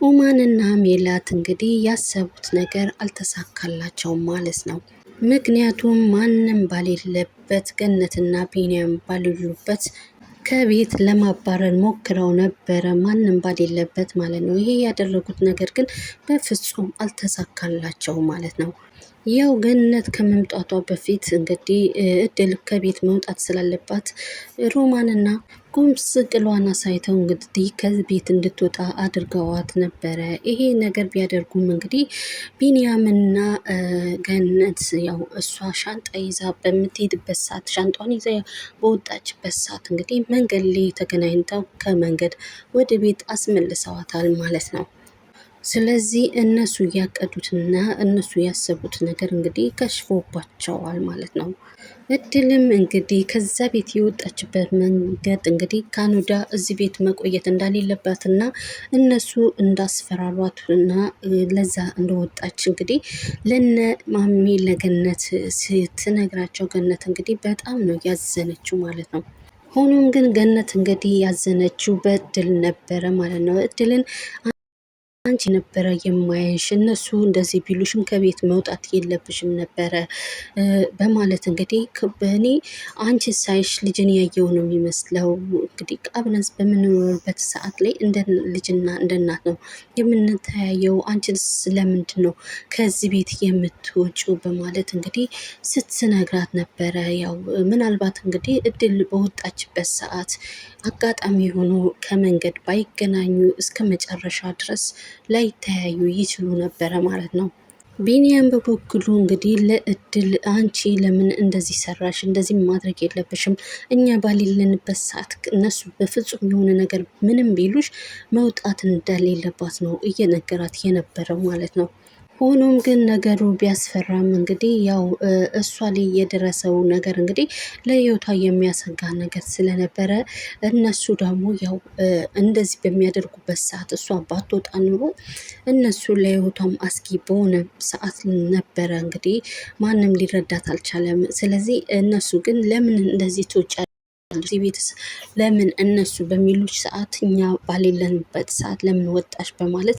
ሮማንና ሜላት እንግዲህ ያሰቡት ነገር አልተሳካላቸውም ማለት ነው። ምክንያቱም ማንም ባሌለበት ገነትና ቢኒያም ባሌሉበት ከቤት ለማባረር ሞክረው ነበረ። ማንም ባሌለበት ማለት ነው። ይሄ ያደረጉት ነገር ግን በፍጹም አልተሳካላቸውም ማለት ነው። ያው ገነት ከመምጣቷ በፊት እንግዲህ እድል ከቤት መውጣት ስላለባት ሮማንና ቁምስ ቅሏን አሳይተው እንግዲህ ከቤት እንድትወጣ አድርገዋት ነበረ። ይሄ ነገር ቢያደርጉም እንግዲህ ቢንያምና ገነት ያው እሷ ሻንጣ ይዛ በምትሄድበት ሰዓት ሻንጣውን ይዛ በወጣችበት ሰዓት እንግዲህ መንገድ ላይ ተገናኝተው ከመንገድ ወደ ቤት አስመልሰዋታል ማለት ነው። ስለዚህ እነሱ ያቀዱትና እነሱ ያሰቡት ነገር እንግዲህ ከሽፎባቸዋል ማለት ነው። እድልም እንግዲህ ከዛ ቤት የወጣችበት መንገድ እንግዲህ ካናዳ እዚህ ቤት መቆየት እንዳሌለባትና እነሱ እንዳስፈራሯትና ለዛ እንደወጣች እንግዲህ ለነ ማሚ ለገነት ስትነግራቸው ገነት እንግዲህ በጣም ነው ያዘነችው ማለት ነው። ሆኖም ግን ገነት እንግዲህ ያዘነችው በእድል ነበረ ማለት ነው። እድልን አንቺ ነበረ የማይሽ እነሱ እንደዚህ ቢሉሽም ከቤት መውጣት የለብሽም ነበረ በማለት እንግዲህ በእኔ አንቺ ሳይሽ ልጅን ያየው ነው የሚመስለው። እንግዲህ አብረን በምንኖርበት ሰዓት ላይ እንደ ልጅና እንደ እናት ነው የምንተያየው። አንቺን ስለምንድን ነው ከዚህ ቤት የምትወጪው? በማለት እንግዲህ ስትነግራት ነበረ። ያው ምናልባት እንግዲህ እድል በወጣችበት ሰዓት አጋጣሚ ሆኖ ከመንገድ ባይገናኙ እስከ መጨረሻ ድረስ ላይተያዩ ይችሉ ነበረ ማለት ነው። ቢኒያም በበኩሉ እንግዲህ ለእድል አንቺ ለምን እንደዚህ ሰራሽ? እንደዚህ ማድረግ የለብሽም። እኛ ባሌለንበት ሰዓት እነሱ በፍጹም የሆነ ነገር ምንም ቢሉሽ መውጣት እንደሌለባት ነው እየነገራት የነበረው ማለት ነው። ሆኖም ግን ነገሩ ቢያስፈራም እንግዲህ ያው እሷ ላይ የደረሰው ነገር እንግዲህ ለህይወቷ የሚያሰጋ ነገር ስለነበረ እነሱ ደግሞ ያው እንደዚህ በሚያደርጉበት ሰዓት እሷ ባትወጣ ኑሮ እነሱ ለህይወቷም አስጊ በሆነ ሰዓት ነበረ። እንግዲህ ማንም ሊረዳት አልቻለም። ስለዚህ እነሱ ግን ለምን እንደዚህ ትወጫለሽ? ቤትስ ለምን እነሱ በሚሉች ሰዓት እኛ ባሌለንበት ሰዓት ለምን ወጣሽ? በማለት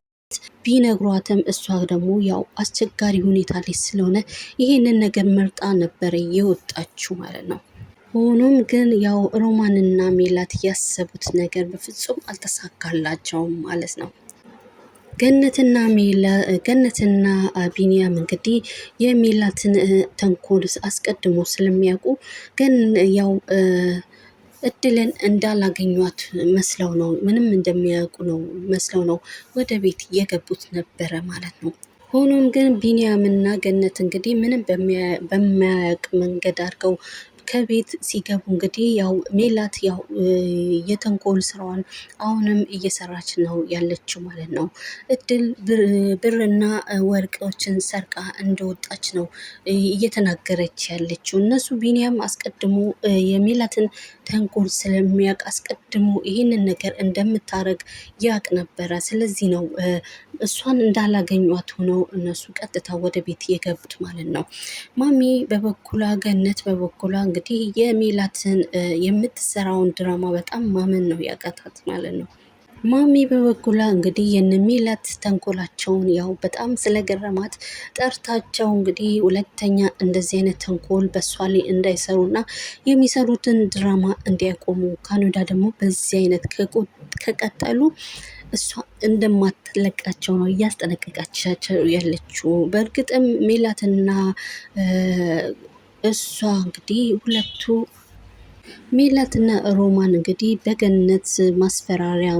ቢነግሯትም እሷ ደግሞ ያው አስቸጋሪ ሁኔታ ላይ ስለሆነ ይሄንን ነገር መርጣ ነበረ የወጣችው ማለት ነው። ሆኖም ግን ያው ሮማንና ሜላት ያሰቡት ነገር በፍጹም አልተሳካላቸውም ማለት ነው። ገነትና ቢኒያም እንግዲህ የሜላትን ተንኮል አስቀድሞ ስለሚያውቁ ግን ያው እድልን እንዳላገኟት መስለው ነው ምንም እንደሚያውቁ ነው መስለው ነው ወደ ቤት የገቡት ነበረ ማለት ነው። ሆኖም ግን ቢኒያምና ገነት እንግዲህ ምንም በማያውቅ መንገድ አድርገው ከቤት ሲገቡ እንግዲህ ያው ሜላት ያው የተንኮል ስራዋን አሁንም እየሰራች ነው ያለችው ማለት ነው። እድል ብርና ወርቆችን ሰርቃ እንደወጣች ነው እየተናገረች ያለችው። እነሱ ቢኒያም አስቀድሞ የሜላትን ተንኮል ስለሚያውቅ አስቀድሞ ይህንን ነገር እንደምታረግ ያውቅ ነበረ። ስለዚህ ነው እሷን እንዳላገኟት ሆነው እነሱ ቀጥታ ወደ ቤት የገቡት ማለት ነው። ማሚ በበኩሏ ገነት በበኩሏ እንግዲህ የሜላትን የምትሰራውን ድራማ በጣም ማመን ነው ያቃታት ማለት ነው። ማሚ በበኩሏ እንግዲህ የሜላት ተንኮላቸውን ያው በጣም ስለገረማት ጠርታቸው እንግዲህ ሁለተኛ እንደዚህ አይነት ተንኮል በእሷ ላይ እንዳይሰሩና የሚሰሩትን ድራማ እንዲያቆሙ ካናዳ ደግሞ በዚህ አይነት ከቀጠሉ እሷ እንደማትለቃቸው ነው እያስጠነቀቃቻቸው ያለችው። በእርግጥም ሜላትና እሷ እንግዲህ ሁለቱ ሜላትና ሮማን እንግዲህ በገነት ማስፈራሪያ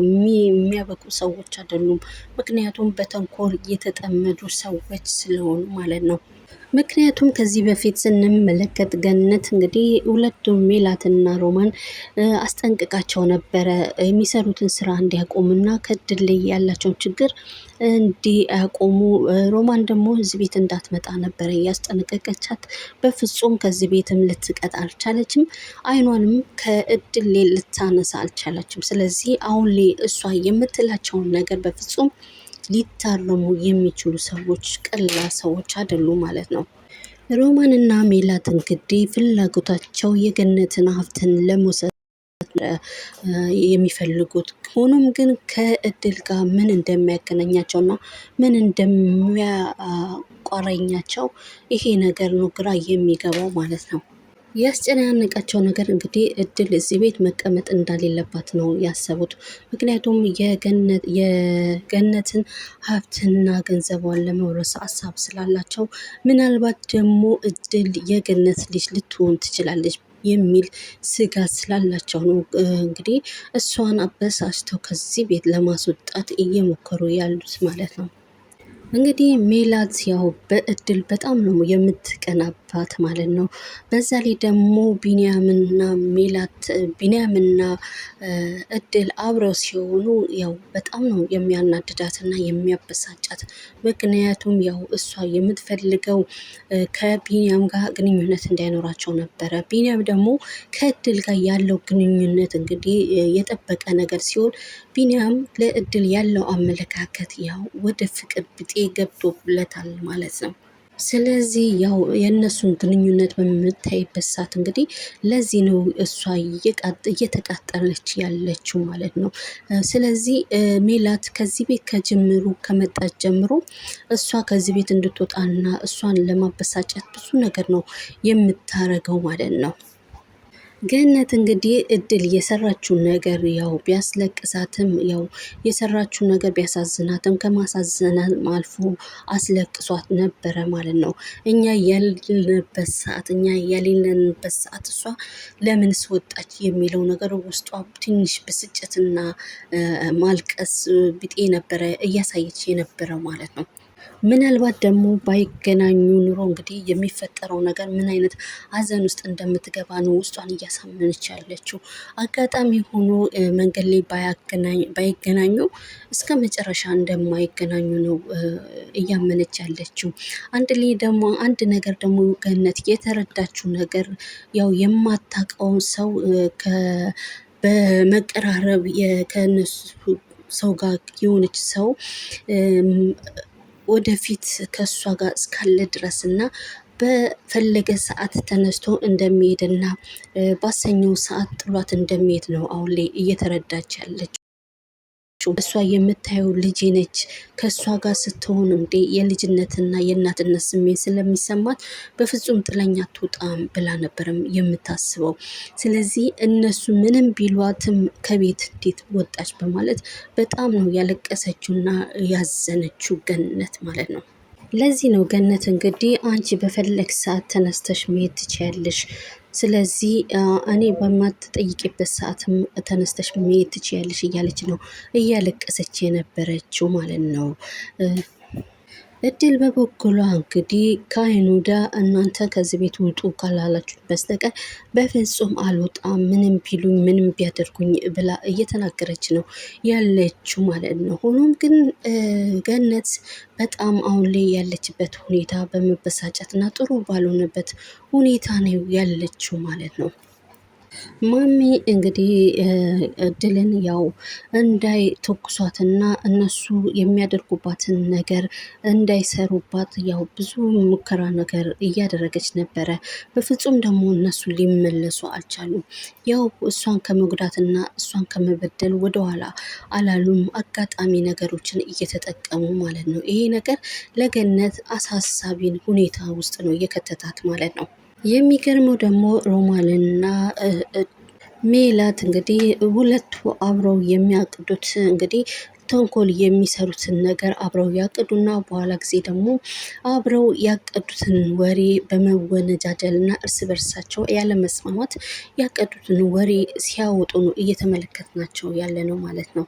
የሚያበቁ ሰዎች አይደሉም። ምክንያቱም በተንኮል የተጠመዱ ሰዎች ስለሆኑ ማለት ነው። ምክንያቱም ከዚህ በፊት ስንመለከት ገነት እንግዲህ ሁለቱም ሜላትና ሮማን አስጠንቅቃቸው ነበረ የሚሰሩትን ስራ እንዲያቆሙና ከእድል ላይ ያላቸውን ችግር እንዲያቆሙ። ሮማን ደግሞ እዚህ ቤት እንዳትመጣ ነበረ እያስጠነቀቀቻት። በፍጹም ከዚህ ቤትም ልትቀጥ አልቻለችም። አይኗንም ከእድል ላይ ልታነሳ አልቻለችም። ስለዚህ አሁን ላይ እሷ የምትላቸውን ነገር በፍጹም ሊታረሙ የሚችሉ ሰዎች ቀላል ሰዎች አይደሉም ማለት ነው። ሮማንና ሜላት እንግዲህ ፍላጎታቸው የገነትን ሀብትን ለመውሰድ የሚፈልጉት። ሆኖም ግን ከእድል ጋር ምን እንደሚያገናኛቸውና ምን እንደሚያቋራኛቸው ይሄ ነገር ነው ግራ የሚገባው ማለት ነው። ያስጨናነቃቸው ነገር እንግዲህ እድል እዚህ ቤት መቀመጥ እንደሌለባት ነው ያሰቡት። ምክንያቱም የገነትን ሀብትና ገንዘቧን ለመውረስ ሀሳብ ስላላቸው ምናልባት ደግሞ እድል የገነት ልጅ ልትሆን ትችላለች የሚል ስጋት ስላላቸው ነው እንግዲህ እሷን አበሳጭተው ከዚህ ቤት ለማስወጣት እየሞከሩ ያሉት ማለት ነው። እንግዲህ ሜላት ያው በእድል በጣም ነው የምትቀናባት ማለት ነው። በዛ ላይ ደግሞ ቢንያምና እድል አብረው ሲሆኑ ያው በጣም ነው የሚያናድዳትና የሚያበሳጫት። ምክንያቱም ያው እሷ የምትፈልገው ከቢንያም ጋር ግንኙነት እንዳይኖራቸው ነበረ። ቢንያም ደግሞ ከእድል ጋር ያለው ግንኙነት እንግዲህ የጠበቀ ነገር ሲሆን ቢንያም ለእድል ያለው አመለካከት ያው ወደ ፍቅር ብጤ ገብቶለታል ማለት ነው። ስለዚህ ያው የእነሱን ግንኙነት በምታይበት ሰዓት እንግዲህ ለዚህ ነው እሷ እየተቃጠለች ያለችው ማለት ነው። ስለዚህ ሜላት ከዚህ ቤት ከጅምሩ ከመጣች ጀምሮ እሷ ከዚህ ቤት እንድትወጣና እሷን ለማበሳጨት ብዙ ነገር ነው የምታረገው ማለት ነው። ገነት እንግዲህ እድል የሰራችው ነገር ያው ቢያስለቅሳትም ያው የሰራችው ነገር ቢያሳዝናትም ከማሳዘናት አልፎ አስለቅሷት ነበረ ማለት ነው። እኛ ያሌለንበት ሰዓት እሷ ለምንስ ወጣች የሚለው ነገር ውስጧ ትንሽ ብስጭትና ማልቀስ ቢጤ ነበረ እያሳየች የነበረው ማለት ነው። ምናልባት ደግሞ ባይገናኙ ኑሮ እንግዲህ የሚፈጠረው ነገር ምን አይነት ሀዘን ውስጥ እንደምትገባ ነው ውስጧን እያሳመነች ያለችው። አጋጣሚ ሆኖ መንገድ ላይ ባይገናኙ እስከ መጨረሻ እንደማይገናኙ ነው እያመነች ያለችው። አንድ ነገር ደግሞ ገነት የተረዳችው ነገር ያው የማታውቀውን ሰው በመቀራረብ ከነሱ ሰው ጋር የሆነች ሰው ወደፊት ከእሷ ጋር እስካለ ድረስ እና በፈለገ ሰዓት ተነስቶ እንደሚሄድና ባሰኘው ሰዓት ጥሏት እንደሚሄድ ነው አሁን ላይ እየተረዳች ያለችው። እሷ የምታየው ልጄ ነች። ከእሷ ጋር ስትሆን እንዴ የልጅነትና የእናትነት ስሜት ስለሚሰማት በፍጹም ጥለኛ አትወጣም ብላ ነበርም የምታስበው። ስለዚህ እነሱ ምንም ቢሏትም ከቤት እንዴት ወጣች በማለት በጣም ነው ያለቀሰችውና ያዘነችው ገነት ማለት ነው። ለዚህ ነው ገነት እንግዲህ አንቺ በፈለግ ሰዓት ተነስተሽ መሄድ ትችያለሽ፣ ስለዚህ እኔ በማትጠይቂበት ሰዓትም ተነስተሽ መሄድ ትችያለሽ እያለች ነው እያለቀሰች የነበረችው ማለት ነው። እድል በበኩሏ እንግዲህ ከአይኑዳ እናንተ ከዚህ ቤት ውጡ ካላላችሁ በስተቀር በፍጹም አልወጣም፣ ምንም ቢሉኝ ምንም ቢያደርጉኝ ብላ እየተናገረች ነው ያለችው ማለት ነው። ሆኖም ግን ገነት በጣም አሁን ላይ ያለችበት ሁኔታ በመበሳጨት እና ጥሩ ባልሆነበት ሁኔታ ነው ያለችው ማለት ነው። ማሚ እንግዲህ እድልን ያው እንዳይተኩሷትና እነሱ የሚያደርጉባትን ነገር እንዳይሰሩባት ያው ብዙ ሙከራ ነገር እያደረገች ነበረ። በፍጹም ደግሞ እነሱ ሊመለሱ አልቻሉም። ያው እሷን ከመጉዳትና እሷን ከመበደል ወደኋላ አላሉም። አጋጣሚ ነገሮችን እየተጠቀሙ ማለት ነው። ይሄ ነገር ለገነት አሳሳቢን ሁኔታ ውስጥ ነው የከተታት ማለት ነው። የሚገርመው ደግሞ ሮማንና ሜላት እንግዲህ ሁለቱ አብረው የሚያቅዱት እንግዲህ ተንኮል የሚሰሩትን ነገር አብረው ያቅዱና በኋላ ጊዜ ደግሞ አብረው ያቀዱትን ወሬ በመወነጃጀል እና እርስ በርሳቸው ያለመስማማት ያቀዱትን ወሬ ሲያወጡ ነው እየተመለከትናቸው ያለ ነው ማለት ነው።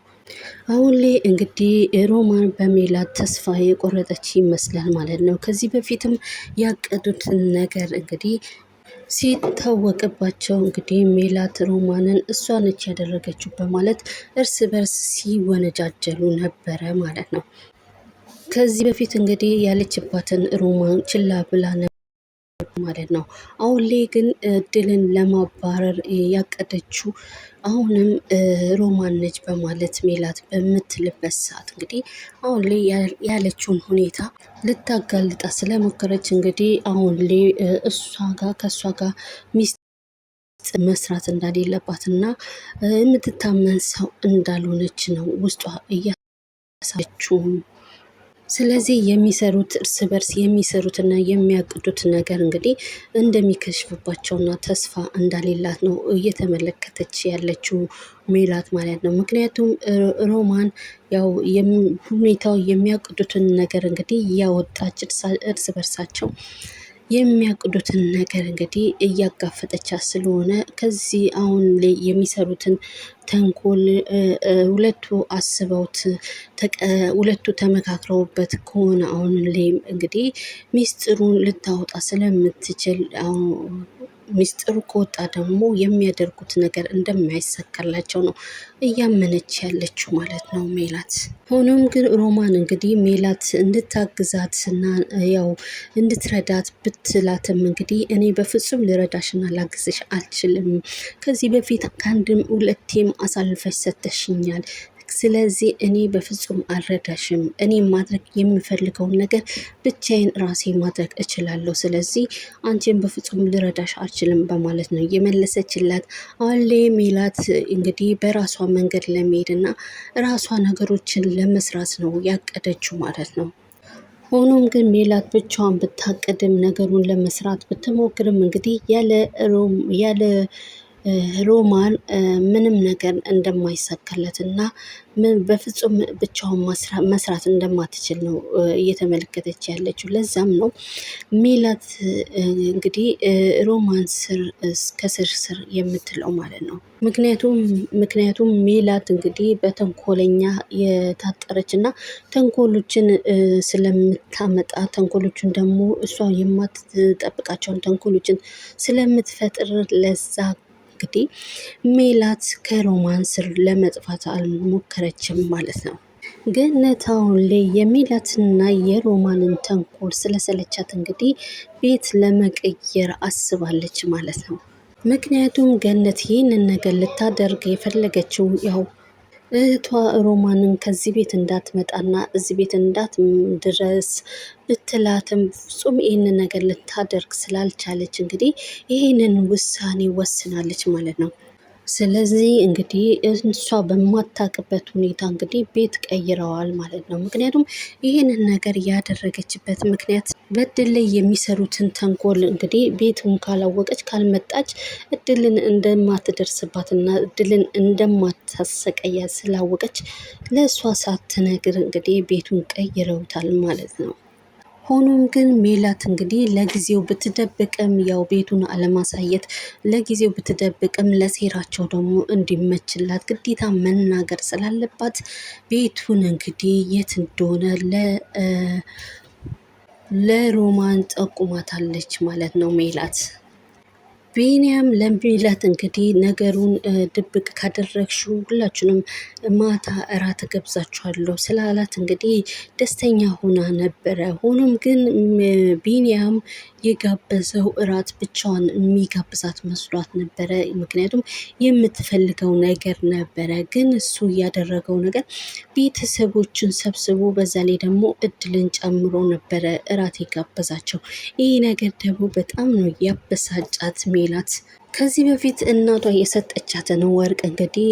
አሁን ላይ እንግዲህ ሮማን በሜላት ተስፋ የቆረጠች ይመስላል ማለት ነው። ከዚህ በፊትም ያቀዱትን ነገር እንግዲህ ሲታወቅባቸው እንግዲህ ሜላት ሮማንን እሷ ነች ያደረገችው በማለት እርስ በርስ ሲወነጃጀሉ ነበረ ማለት ነው። ከዚህ በፊት እንግዲህ ያለችባትን ሮማን ችላ ብላ ማለት ነው። አሁን ላይ ግን እድልን ለማባረር ያቀደችው አሁንም ሮማን ነች በማለት ሜላት በምትልበት ሰዓት እንግዲህ አሁን ላይ ያለችውን ሁኔታ ልታጋልጣ ስለሞከረች እንግዲህ አሁን ላይ ከእሷ ጋር ውስጥ መስራት እንደሌለባትና የምትታመን ሰው እንዳልሆነች ነው ውስጧ እያሳየችው። ስለዚህ የሚሰሩት እርስ በርስ የሚሰሩትና የሚያቅዱት ነገር እንግዲህ እንደሚከሽፍባቸውና ተስፋ እንዳሌላት ነው እየተመለከተች ያለችው ሜላት ማለት ነው። ምክንያቱም ሮማን ያው ሁኔታው የሚያቅዱትን ነገር እንግዲህ እያወጣች እርስ በርሳቸው የሚያቅዱትን ነገር እንግዲህ እያጋፈጠቻት ስለሆነ ከዚህ አሁን ላይ የሚሰሩትን ተንኮል ሁለቱ አስበውት ሁለቱ ተመካክረውበት ከሆነ አሁን ላይም እንግዲህ ሚስጥሩን ልታወጣ ስለምትችል ሚስጥሩ ከወጣ ደግሞ የሚያደርጉት ነገር እንደማይሳካላቸው ነው እያመነች ያለችው ማለት ነው ሜላት። ሆኖም ግን ሮማን እንግዲህ ሜላት እንድታግዛት እና ያው እንድትረዳት ብትላትም እንግዲህ እኔ በፍጹም ልረዳሽና ላግዝሽ አልችልም። ከዚህ በፊት ከአንድም ሁለቴም አሳልፈሽ ሰተሽኛል። ስለዚህ እኔ በፍጹም አልረዳሽም። እኔ ማድረግ የምፈልገውን ነገር ብቻዬን ራሴ ማድረግ እችላለሁ። ስለዚህ አንቺን በፍጹም ልረዳሽ አልችልም በማለት ነው የመለሰችላት። አሁን ላይ ሜላት እንግዲህ በራሷ መንገድ ለመሄድ እና ራሷ ነገሮችን ለመስራት ነው ያቀደችው ማለት ነው። ሆኖም ግን ሜላት ብቻዋን ብታቅድም ነገሩን ለመስራት ብትሞክርም እንግዲህ ያለ ሮማን ምንም ነገር እንደማይሳካለት እና በፍጹም ብቻውን መስራት እንደማትችል ነው እየተመለከተች ያለችው። ለዛም ነው ሜላት እንግዲህ ሮማን ከስር ስር የምትለው ማለት ነው። ምክንያቱም ሜላት እንግዲህ በተንኮለኛ የታጠረች እና ተንኮሎችን ስለምታመጣ ተንኮሎችን ደግሞ እሷ የማትጠብቃቸውን ተንኮሎችን ስለምትፈጥር ለዛ እንግዲህ ሜላት ከሮማን ስር ለመጥፋት አልሞከረችም ማለት ነው። ገነት አሁን ላይ የሜላትና የሮማንን ተንኮል ስለሰለቻት እንግዲህ ቤት ለመቀየር አስባለች ማለት ነው። ምክንያቱም ገነት ይህንን ነገር ልታደርግ የፈለገችው ያው እህቷ ሮማንን ከዚህ ቤት እንዳትመጣና እዚህ ቤት እንዳትድረስ ብትላትም ፍጹም ይህንን ነገር ልታደርግ ስላልቻለች እንግዲህ ይህንን ውሳኔ ወስናለች ማለት ነው። ስለዚህ እንግዲህ እሷ በማታውቅበት ሁኔታ እንግዲህ ቤት ቀይረዋል ማለት ነው። ምክንያቱም ይህንን ነገር ያደረገችበት ምክንያት በእድል ላይ የሚሰሩትን ተንኮል እንግዲህ ቤቱን ካላወቀች ካልመጣች እድልን እንደማትደርስባትና እድልን እንደማታሰቀያት ስላወቀች ለእሷ ሳትነግር እንግዲህ ቤቱን ቀይረውታል ማለት ነው። ሆኖም ግን ሜላት እንግዲህ ለጊዜው ብትደብቅም ያው ቤቱን አለማሳየት ለጊዜው ብትደብቅም ለሴራቸው ደግሞ እንዲመችላት ግዴታ መናገር ስላለባት ቤቱን እንግዲህ የት እንደሆነ ለሮማን ጠቁማታለች ማለት ነው ሜላት። ቢኒያም ለሜላት እንግዲህ ነገሩን ድብቅ ካደረግሽው ሁላችንም ማታ እራት እገብዛችኋለሁ ስላላት እንግዲህ ደስተኛ ሆና ነበረ። ሆኖም ግን ቢኒያም የጋበዘው እራት ብቻዋን የሚጋብዛት መስሏት ነበረ። ምክንያቱም የምትፈልገው ነገር ነበረ። ግን እሱ ያደረገው ነገር ቤተሰቦችን ሰብስቦ በዛ ላይ ደግሞ እድልን ጨምሮ ነበረ እራት የጋበዛቸው። ይህ ነገር ደግሞ በጣም ነው ያበሳጫት ሜላት። ከዚህ በፊት እናቷ የሰጠቻትን ወርቅ እንግዲህ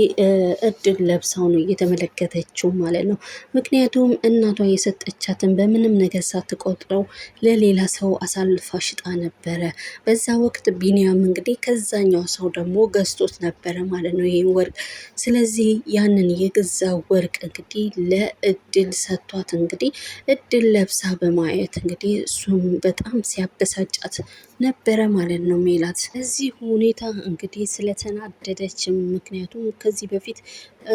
እድል ለብሳው ነው እየተመለከተችው ማለት ነው። ምክንያቱም እናቷ የሰጠቻትን በምንም ነገር ሳትቆጥረው ለሌላ ሰው አሳልፋ ሽጣ ነበረ። በዛ ወቅት ቢኒያም እንግዲህ ከዛኛው ሰው ደግሞ ገዝቶት ነበረ ማለት ነው ይሄን ወርቅ። ስለዚህ ያንን የገዛ ወርቅ እንግዲህ ለእድል ሰጥቷት እንግዲህ እድል ለብሳ በማየት እንግዲህ እሱም በጣም ሲያበሳጫት ነበረ ማለት ነው ሜላት። እዚህ ሁኔታ እንግዲህ ስለተናደደችም ምክንያቱም ከዚህ በፊት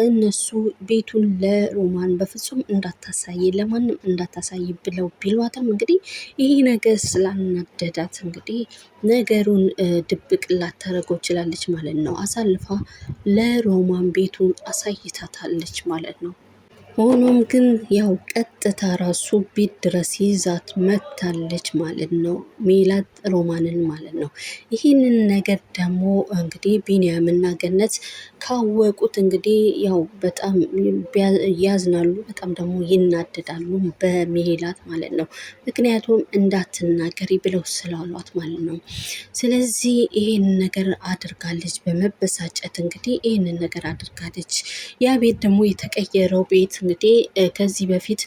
እነሱ ቤቱን ለሮማን በፍጹም እንዳታሳይ ለማንም እንዳታሳይ ብለው ቢሏትም እንግዲህ ይህ ነገር ስላናደዳት እንግዲህ ነገሩን ድብቅ ላታደርገው ችላለች ማለት ነው። አሳልፋ ለሮማን ቤቱን አሳይታታለች ማለት ነው። ሆኖም ግን ያው ቀጥታ ራሱ ቤት ድረስ ይዛት መታለች ማለት ነው፣ ሜላት ሮማንን ማለት ነው። ይህንን ነገር ደግሞ እንግዲህ ቢንያምና ገነት ካወቁት እንግዲህ ያው በጣም ያዝናሉ፣ በጣም ደግሞ ይናደዳሉ በሜላት ማለት ነው። ምክንያቱም እንዳትናገሪ ብለው ስላሏት ማለት ነው። ስለዚህ ይሄን ነገር አድርጋለች፣ በመበሳጨት እንግዲህ ይህንን ነገር አድርጋለች። ያ ቤት ደግሞ የተቀየረው ቤት እንግዲህ ከዚህ በፊት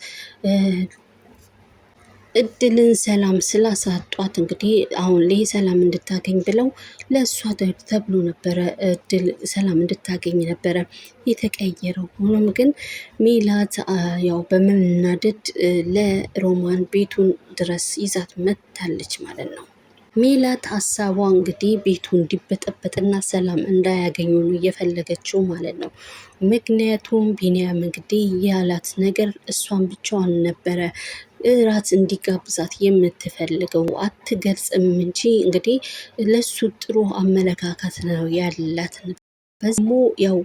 እድልን ሰላም ስላሳጧት እንግዲህ አሁን ላይ ሰላም እንድታገኝ ብለው ለእሷ ተብሎ ነበረ እድል ሰላም እንድታገኝ ነበረ የተቀየረው። ሆኖም ግን ሜላት ያው በመናደድ ለሮማን ቤቱን ድረስ ይዛት መታለች ማለት ነው። ሜላት ሀሳቧ እንግዲህ ቤቱ እንዲበጠበጥና ሰላም እንዳያገኙ ነው እየፈለገችው ማለት ነው። ምክንያቱም ቢንያም እንግዲህ ያላት ነገር እሷን ብቻዋን ነበረ እራት እንዲጋብዛት የምትፈልገው አትገልጽም እንጂ እንግዲህ ለሱ ጥሩ አመለካከት ነው ያላት። በዚሞ ያው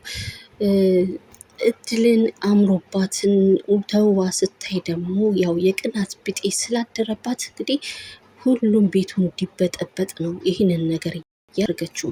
እድልን አምሮባትን ተውባ ስታይ ደግሞ ያው የቅናት ብጤ ስላደረባት እንግዲህ ሁሉም ቤቱ እንዲበጠበጥ ነው ይህንን ነገር ያደርገችው።